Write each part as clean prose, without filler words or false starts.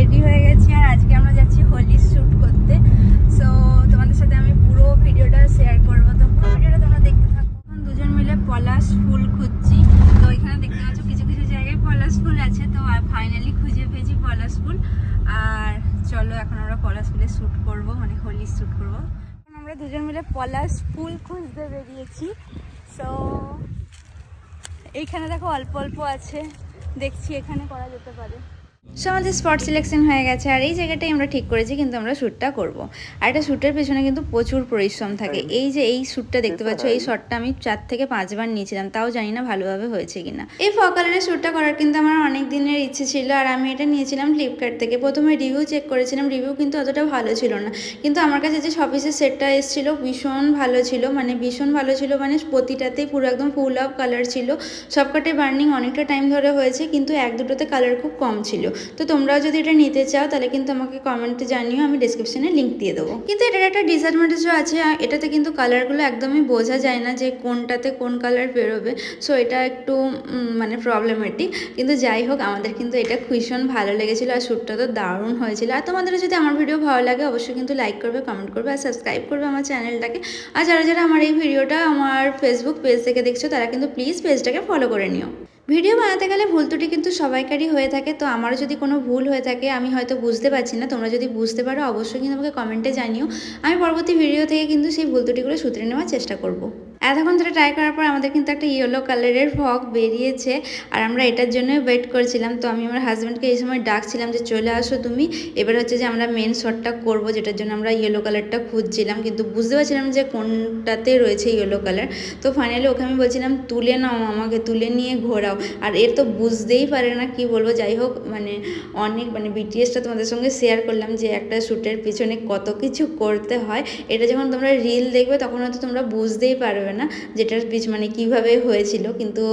Ready হয়ে গেছি আর আজকে আমরা যাচ্ছি হোলি শ্যুট করতে। সো তোমাদের সাথে আমি পুরো ভিডিওটা শেয়ার করবো, তো পুরো ভিডিওটা তোমরা দেখতে থাকো। এখন দুজন মিলে পলাশ ফুল খুঁজছি, তো এখানে দেখতে পাচ্ছ কিছু কিছু জায়গায় পলাশ ফুল আছে। তো ফাইনালি খুঁজে পেয়েছি পলাশ ফুল। আর চলো এখন আমরা পলাশ ফুলে শ্যুট করবো, মানে হোলি শ্যুট করবো। এখন আমরা দুজন মিলে পলাশ ফুল খুঁজতে বেরিয়েছি। সো এইখানে দেখো অল্প অল্প আছে, দেখছি এখানে করা যেতে পারে। সো আমাদের স্পট সিলেকশন হয়ে গেছে আর এই জায়গাটাই আমরা ঠিক করেছি কিন্তু আমরা শ্যুটটা করব। আর এটা শ্যুটের পেছনে কিন্তু প্রচুর পরিশ্রম থাকে। এই যে এই শ্যুটটা দেখতে পাচ্ছ, এই শটটা আমি 4 থেকে 5 বার নিয়েছিলাম, তাও জানি না ভালোভাবে হয়েছে কিনা। এই ফগ কালারের শ্যুটটা করার কিন্তু আমার অনেক দিনের ইচ্ছে ছিল আর আমি এটা নিয়েছিলাম ফ্লিপকার্ট থেকে। প্রথমে রিভিউ চেক করেছিলাম, রিভিউ কিন্তু অতটা ভালো ছিল না, কিন্তু আমার কাছে যে 6 পিসের সেটটা এসেছিল ভীষণ ভালো ছিল, মানে ভীষণ ভালো ছিল, মানে প্রতিটাতেই পুরো একদম ফুল অফ কালার ছিল। সবকটাতে বার্নিং অনেকটা টাইম ধরে হয়েছে, কিন্তু 1-2টোতে কালার খুব কম ছিল। তো তোমরাও যদি এটা নিতে চাও তাহলে কিন্তু আমাকে কমেন্টে জানিও, আমি ডেসক্রিপশনে লিঙ্ক দিয়ে দেবো। কিন্তু এটার একটা ডিসঅ্যাডভান্টেজও আছে, এটাতে কিন্তু কালারগুলো একদমই বোঝা যায় না যে কোনটাতে কোন কালার বেরোবে। সো এটা একটু মানে প্রবলেমেটিক, কিন্তু যাই হোক আমাদের কিন্তু এটা ভীষণ ভালো লেগেছিলো আর শ্যুটটা তো দারুণ হয়েছিল। আর তোমাদের যদি আমার ভিডিও ভালো লাগে অবশ্যই কিন্তু লাইক করবে, কমেন্ট করবে আর সাবস্ক্রাইব করবে আমার চ্যানেলটাকে। আর যারা যারা আমার এই ভিডিওটা আমার ফেসবুক পেজ থেকে দেখছো তারা কিন্তু প্লিজ পেজটাকে ফলো করে নিও। ভিডিও বানাতে গেলে ভুল ত্রুটি কিন্তু সবাইকারই হয়ে থাকে, তো আমারও যদি কোনো ভুল হয়ে থাকে আমি হয়তো বুঝতে পারছি না, তোমরা যদি বুঝতে পারো অবশ্যই কিন্তু আমাকে কমেন্টে জানিও। আমি পরবর্তী ভিডিও থেকে কিন্তু সেই ভুল ত্রুটিগুলো শুধরে নেওয়ার চেষ্টা করব। এতক্ষণ ধরে ট্রাই করার পর আমাদের কিন্তু একটা ইয়েলো কালারের ফগ বেরিয়েছে আর আমরা এটার জন্যই ওয়েট করছিলাম। তো আমি আমার হাজব্যান্ডকে এই সময় ডাকছিলাম যে চলে আসো তুমি, এবার হচ্ছে যে আমরা মেন শটটা করব, যেটার জন্য আমরা ইয়েলো কালারটা খুঁজছিলাম, কিন্তু বুঝতে পারছিলাম যে কোনটাতে রয়েছে ইয়েলো কালার। তো ফাইনালি ওকে আমি বলছিলাম তুলে নাও, আমাকে তুলে নিয়ে ঘোরাও, আর এর তো বুঝতেই পারে না কি বলবো। যাই হোক মানে অনেক মানে বিটিএসটা তোমাদের সঙ্গে শেয়ার করলাম যে একটা শ্যুটের পিছনে কত কিছু করতে হয়। এটা যখন তোমরা রিল দেখবে তখন হয়তো তোমরা বুঝতেই পারবে না যেটার মানে কিভাবে হয়েছিল, কিন্তু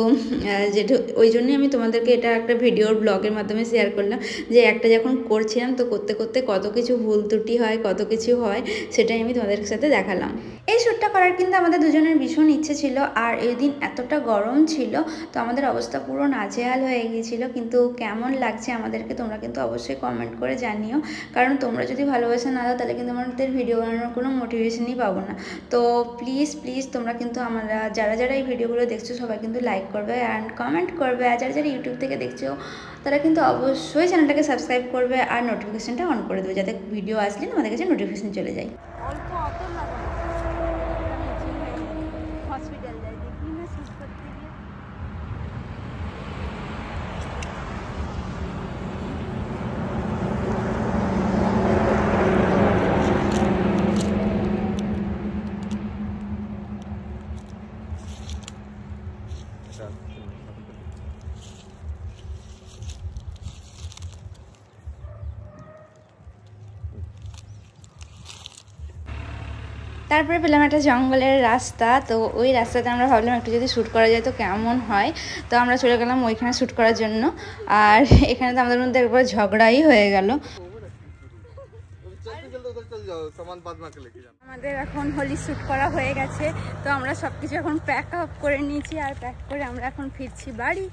যেটা ওই জন্যই আমি তোমাদেরকে এটা একটা ভিডিওর ব্লগের মাধ্যমে শেয়ার করলাম যে একটা যখন করছিলাম তো করতে করতে কত কিছু ভুল ত্রুটি হয়, কত কিছু হয়, সেটাই আমি তোমাদের সাথে দেখালাম। এই শ্যুটটা করার কিন্তু আমাদের দুজনের ভীষণ ইচ্ছে ছিল আর এই দিন এতটা গরম ছিল তো আমাদের অবস্থা পুরো নাজেহাল হয়ে গিয়েছিল। কিন্তু কেমন লাগছে আমাদেরকে তোমরা কিন্তু অবশ্যই কমেন্ট করে জানিও, কারণ তোমরা যদি ভালোবাসা না দাও তাহলে কিন্তু আমাদের ভিডিও বানানোর কোনো মোটিভেশনই পাবো না। তো প্লিজ প্লিজ তোমরা কিন্তু আমরা যারা যারা এই ভিডিওগুলো দেখছো সবাই কিন্তু লাইক করবে অ্যান্ড কমেন্ট করবে, আর যারা যারা ইউটিউব থেকে দেখছো তারা কিন্তু অবশ্যই চ্যানেলটাকে সাবস্ক্রাইব করবে আর নোটিফিকেশনটা অন করে দেবে, যাতে ভিডিও আসলে আমাদের কাছে নোটিফিকেশন চলে যায়। অল্প অত হসপিটাল যাই দেখি না শেষ করতে গিয়ে। তারপরে পেলাম একটা জঙ্গলের রাস্তা, তো ওই রাস্তাতে আমরা ভাবলাম একটু যদি শ্যুট করা যায় তো কেমন হয়। তো আমরা চলে গেলাম ওইখানে শ্যুট করার জন্য, আর এখানে তো আমাদের মধ্যে একবার ঝগড়াই হয়ে গেল। আমাদের এখন হোলি শ্যুট করা হয়ে গেছে, তো আমরা সব কিছু এখন প্যাক আপ করে নিয়েছি আর প্যাক করে আমরা এখন ফিরছি বাড়ি।